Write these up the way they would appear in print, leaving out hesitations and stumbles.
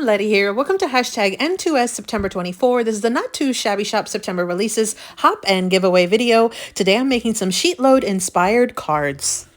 everyone, Letty here. Welcome to hashtag N2S September 24. This is the Not Too Shabby Shop September Releases hop and giveaway video. Today I'm making some SheetLoad inspired cards.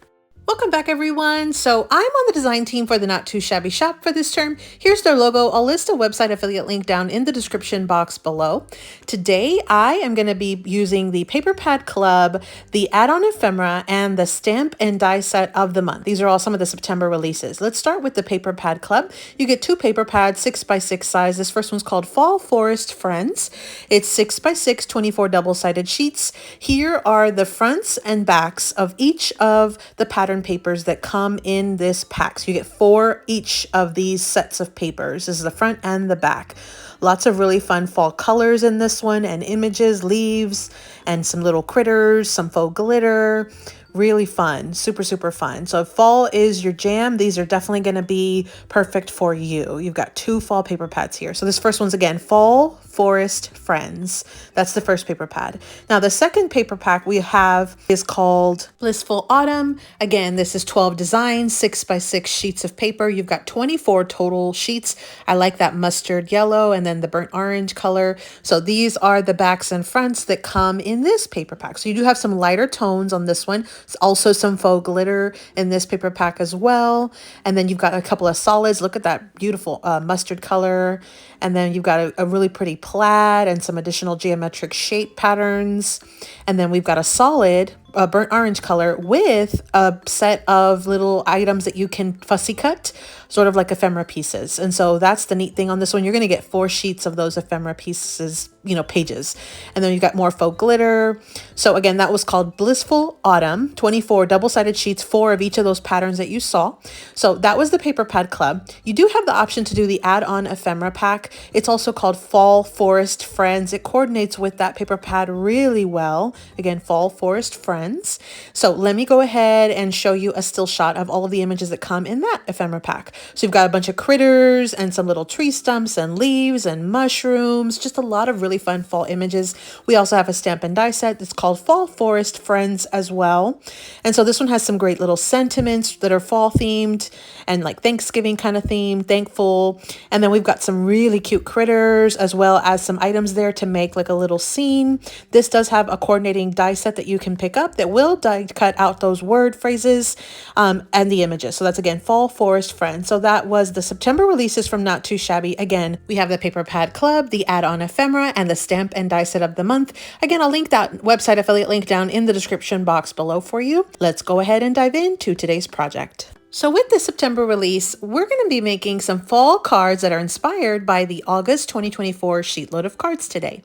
Welcome back, everyone. So I'm on the design team for the Not Too Shabby Shop for this term. Here's their logo. I'll list a website affiliate link down in the description box below. Today, I am going to be using the Paper Pad Club, the add-on ephemera, and the stamp and die set of the month. These are all some of the September releases. Let's start with the Paper Pad Club. You get 2 paper pads, 6x6 size. This first one's called Fall Forest Friends. It's 6x6, 24 double-sided sheets. Here are the fronts and backs of each of the pattern papers that come in this pack. So you get 4 each of these sets of papers. This is the front and the back. Lots of really fun fall colors in this one, and images, leaves, and some little critters, some faux glitter. Really fun, super, super fun. So if fall is your jam, these are definitely going to be perfect for you. You've got 2 fall paper pads here. So this first one's again, Fall Forest Friends. That's the first paper pad. Now the second paper pack we have is called Blissful Autumn. Again, this is 12 designs, 6x6 sheets of paper. You've got 24 total sheets. I like that mustard yellow and then the burnt orange color. So these are the backs and fronts that come in this paper pack. So you do have some lighter tones on this one. It's also some faux glitter in this paper pack as well. And then you've got a couple of solids. Look at that beautiful mustard color. And then you've got a really pretty plaid and some additional geometric shape patterns. And then we've got a solid burnt orange color with a set of little items that you can fussy cut, sort of like ephemera pieces. And so that's the neat thing on this one. You're going to get 4 sheets of those ephemera pieces, pages. And then you've got more faux glitter. So again, that was called Blissful Autumn, 24 double-sided sheets, 4 of each of those patterns that you saw. So that was the Paper Pad Club. You do have the option to do the add-on ephemera pack. It's also called Fall Forest Friends. It coordinates with that paper pad really well. Again, Fall Forest Friends. So let me go ahead and show you a still shot of all of the images that come in that ephemera pack. So you've got a bunch of critters and some little tree stumps and leaves and mushrooms, just a lot of really fun fall images. We also have a stamp and die set that's called Fall Forest Friends as well. And so this one has some great little sentiments that are fall themed and like Thanksgiving kind of theme, thankful. And then we've got some really cute critters as well as some items there to make like a little scene. This does have a coordinating die set that you can pick up that will die cut out those word phrases and the images. So that's again Fall Forest Friends. So that was the September releases from Not Too Shabby. Again, we have the Paper Pad Club, the add-on ephemera, and the stamp and die set of the month. Again, I'll link that website affiliate link down in the description box below for you. Let's go ahead and dive into today's project. So with the September release, we're going to be making some fall cards that are inspired by the August 2024 SheetLoad of cards today.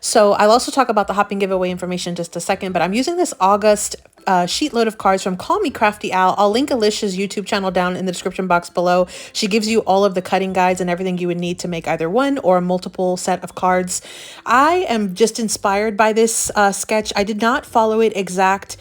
So I'll also talk about the hopping giveaway information in just a second, but I'm using this August SheetLoad of cards from Call Me Crafty Al. I'll link Alicia's YouTube channel down in the description box below. She gives you all of the cutting guides and everything you would need to make either one or a multiple set of cards. I am just inspired by this sketch. I did not follow it exact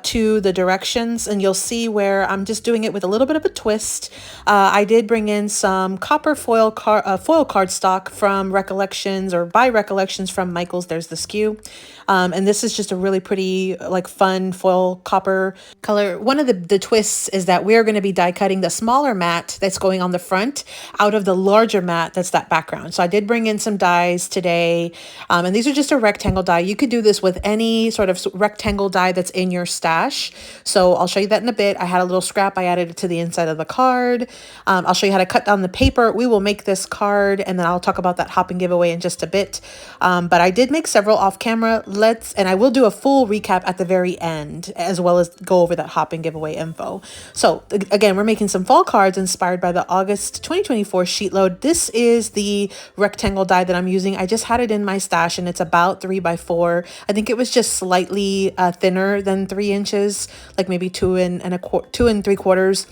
to the directions, and you'll see where I'm just doing it with a little bit of a twist. I did bring in some copper foil cardstock from Recollections or by Recollections from Michael's. There's the skew. And this is just a really pretty, like fun foil copper color. One of the twists is that we're going to be die cutting the smaller mat that's going on the front out of the larger mat that's that background. So I did bring in some dies today. And these are just a rectangle die. You could do this with any sort of rectangle die that's in your stash. So I'll show you that in a bit. I had a little scrap. I added it to the inside of the card. I'll show you how to cut down the paper. We will make this card, and then I'll talk about that hopping giveaway in just a bit. But I did make several off camera. And I will do a full recap at the very end, as well as go over that hopping giveaway info. So again, we're making some fall cards inspired by the August 2024 SheetLoad. This is the rectangle die that I'm using. I just had it in my stash, and it's about 3x4. I think it was just slightly thinner than 3 inches, like maybe 2 3/4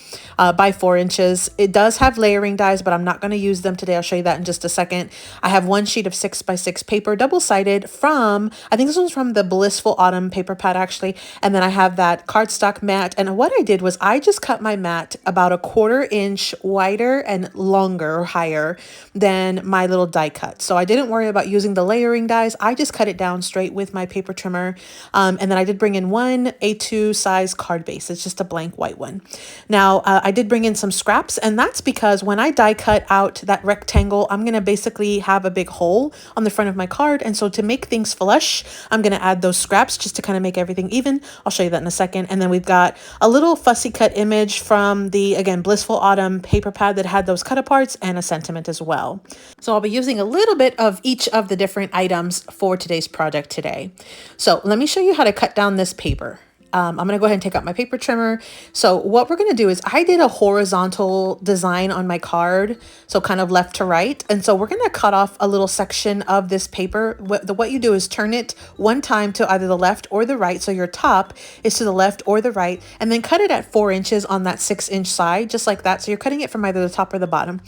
by 4 inches. It does have layering dies, but I'm not going to use them today. I'll show you that in just a second. I have 1 sheet of 6x6 paper, double-sided from, I think this one's from the Blissful Autumn paper pad actually. And then I have that cardstock mat. And what I did was I just cut my mat about a 1/4 inch wider and longer or higher than my little die cut. So I didn't worry about using the layering dies. I just cut it down straight with my paper trimmer. And then I did bring in one A2 size card base. It's just a blank white one. Now I did bring in some scraps, and that's because when I die cut out that rectangle, I'm going to basically have a big hole on the front of my card. And so to make things flush, I'm going to add those scraps just to kind of make everything even. I'll show you that in a second. And then we've got a little fussy cut image from the, again, Blissful Autumn paper pad that had those cut aparts and a sentiment as well. So I'll be using a little bit of each of the different items for today's project today. So let me show you how to cut down this paper. I'm going to go ahead and take out my paper trimmer. So what we're going to do is I did a horizontal design on my card, so kind of left to right. And so we're going to cut off a little section of this paper. What you do is turn it one time to either the left or the right. So your top is to the left or the right, and then cut it at 4 inches on that 6-inch side, just like that. So you're cutting it from either the top or the bottom.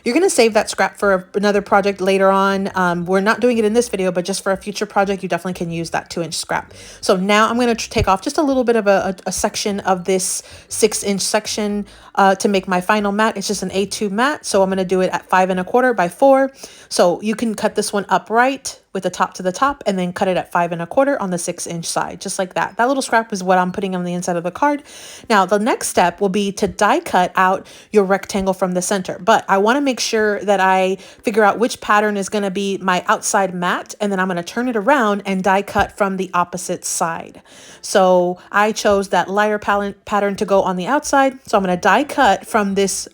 You're going to save that scrap for another project later on. We're not doing it in this video, but just for a future project, you definitely can use that 2-inch scrap. So now I'm going to take off just a little bit of a section of this 6-inch section to make my final mat. It's just an A2 mat, so I'm going to do it at 5 1/4 by 4. So you can cut this one upright with the top to the top and then cut it at 5 1/4 on the 6-inch side, just like that. That little scrap is what I'm putting on the inside of the card. Now the next step will be to die cut out your rectangle from the center, but I want to make sure that I figure out which pattern is going to be my outside mat, and then I'm going to turn it around and die cut from the opposite side. So I chose that lighter pattern to go on the outside. So I'm going to die cut from this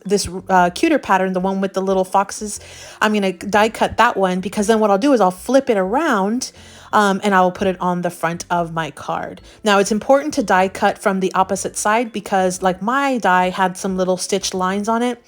cuter pattern, the one with the little foxes. I'm going to die cut that one, because then what I'll do is I'll flip it around and I will put it on the front of my card. Now it's important to die cut from the opposite side because, like, my die had some little stitched lines on it.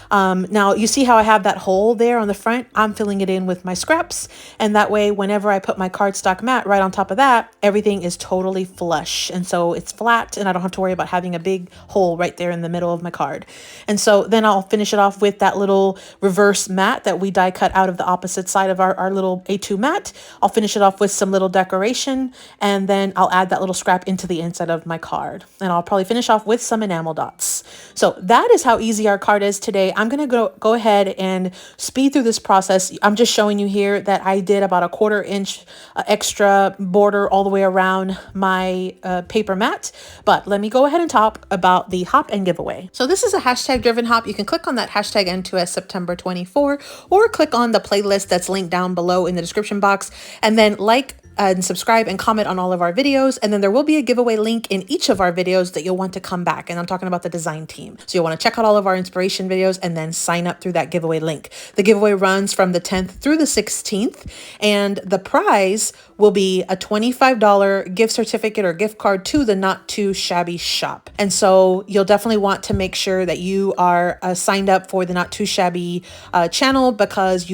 Now you see how I have that hole there on the front? I'm filling it in with my scraps, and that way whenever I put my cardstock mat right on top of that, everything is totally flush, and so it's flat and I don't have to worry about having a big hole right there in the middle of my card. And so then I'll finish it off with that little reverse mat that we die cut out of the opposite side of our little A2 mat. I'll finish it off with some little decoration, and then I'll add that little scrap into the inside of my card, and I'll probably finish off with some enamel dots. So that is how easy our card is today. I'm going to go ahead and speed through this process. I'm just showing you here that I did about a 1/4 inch extra border all the way around my paper mat. But let me go ahead and talk about the hop and giveaway. So this is a hashtag driven hop. You can click on that hashtag N2S September 24 or click on the playlist that's linked down below in the description box, and then like and subscribe and comment on all of our videos. And then there will be a giveaway link in each of our videos that you'll want to come back. And I'm talking about the design team. So you'll want to check out all of our inspiration videos and then sign up through that giveaway link. The giveaway runs from the 10th through the 16th. And the prize will be a $25 gift certificate or gift card to the Not Too Shabby shop. And so you'll definitely want to make sure that you are signed up for the Not Too Shabby channel, because she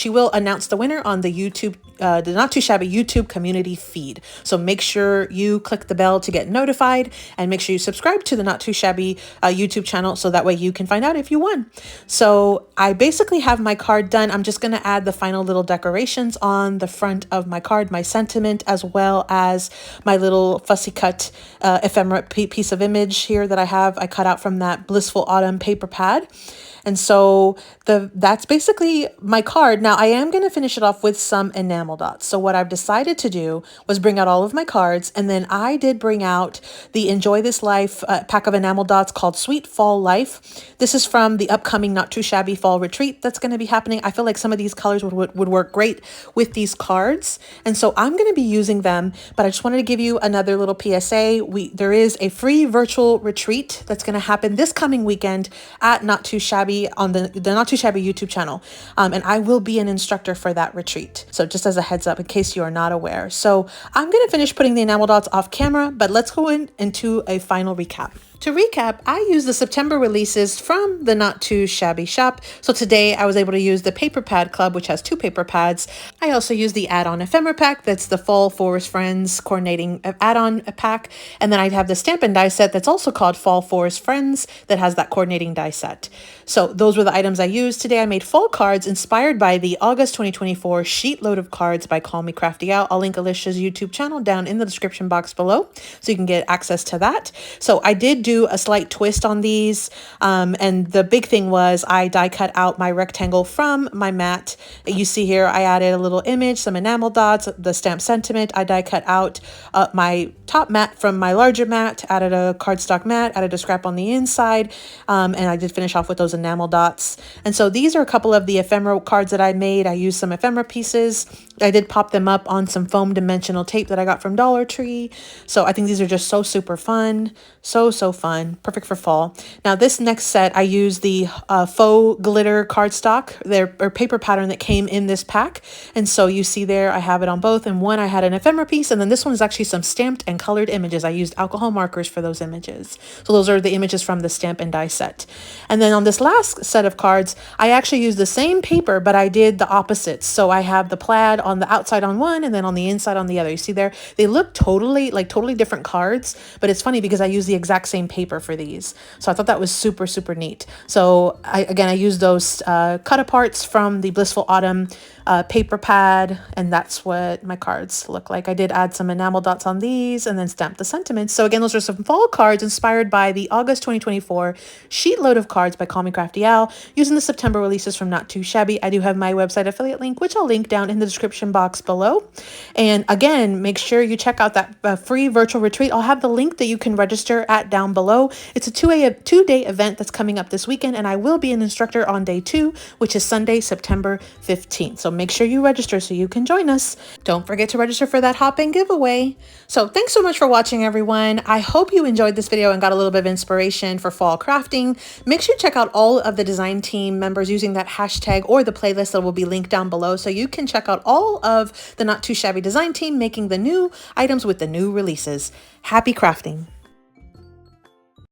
will announce the winner on the the Not Too Shabby YouTube community feed. So make sure you click the bell to get notified, and make sure you subscribe to the Not Too Shabby YouTube channel, so that way you can find out if you won. So I basically have my card done. I'm just going to add the final little decorations on the front of my card, my sentiment, as well as my little fussy cut ephemera piece of image here that I cut out from that Blissful Autumn paper pad. And so that's basically my card. Now I am going to finish it off with some enamel dots. So what I've decided to do was bring out all of my cards, and then I did bring out the Enjoy This Life pack of enamel dots called Sweet Fall Life. This is from the upcoming Not Too Shabby Fall Retreat that's going to be happening. I feel like some of these colors would work great with these cards. And so I'm going to be using them, but I just wanted to give you another little PSA. There is a free virtual retreat that's going to happen this coming weekend at Not Too Shabby on the Not Too Shabby YouTube channel. And I will be an instructor for that retreat. So just as a heads up, in case you are not aware. So I'm going to finish putting the enamel dots off camera, but let's go into a final recap. To recap, I use the September releases from the Not Too Shabby shop. So today I was able to use the Paper Pad Club, which has 2 paper pads. I also use the add-on ephemera pack. That's the Fall Forest Friends coordinating add-on pack. And then I have the stamp and die set that's also called Fall Forest Friends that has that coordinating die set. So those were the items I used. Today I made fall cards inspired by the August 2024 sheet load of cards by Call Me Crafty Out. I'll link Alicia's YouTube channel down in the description box below so you can get access to that. So I did do a slight twist on these, and the big thing was I die cut out my rectangle from my mat. You see here I added a little image, some enamel dots, the stamp sentiment. I die cut out my top mat from my larger mat, added a cardstock mat, added a scrap on the inside, and I did finish off with those enamel dots. And so these are a couple of the ephemera cards that I made. I used some ephemera pieces. I did pop them up on some foam dimensional tape that I got from Dollar Tree. So I think these are just so super fun. So fun. Perfect for fall. Now this next set, I used the faux glitter cardstock, their paper pattern that came in this pack. And so you see there, I have it on both. And one I had an ephemera piece, and then this one is actually some stamped and colored images. I used alcohol markers for those images. So those are the images from the stamp and die set. And then on this last set of cards, I actually used the same paper, but I did the opposites. So I have the plaid on the outside on one and then on the inside on the other. You see there, they look totally different cards, but it's funny because I use the exact same paper for these. So I thought that was super neat. So I used those cut aparts from the Blissful Autumn paper pad, and that's what my cards look like. I did add some enamel dots on these and then stamp the sentiments. So again, those are some fall cards inspired by the August 2024 sheet load of cards by Call Me Crafty Owl using the September releases from Not Too Shabby. I do have my website affiliate link, which I'll link down in the description box below. And again, make sure you check out that free virtual retreat. I'll have the link that you can register at down below. It's a two-day event that's coming up this weekend, and I will be an instructor on day 2, which is Sunday, September 15th. So make sure you register so you can join us. Don't forget to register for that hop-in giveaway. So thanks so much for watching, everyone. I hope you enjoyed this video and got a little bit of inspiration for fall crafting. Make sure you check out all of the design team members using that hashtag or the playlist that will be linked down below so you can check out all of the Not Too Shabby design team making the new items with the new releases. Happy crafting.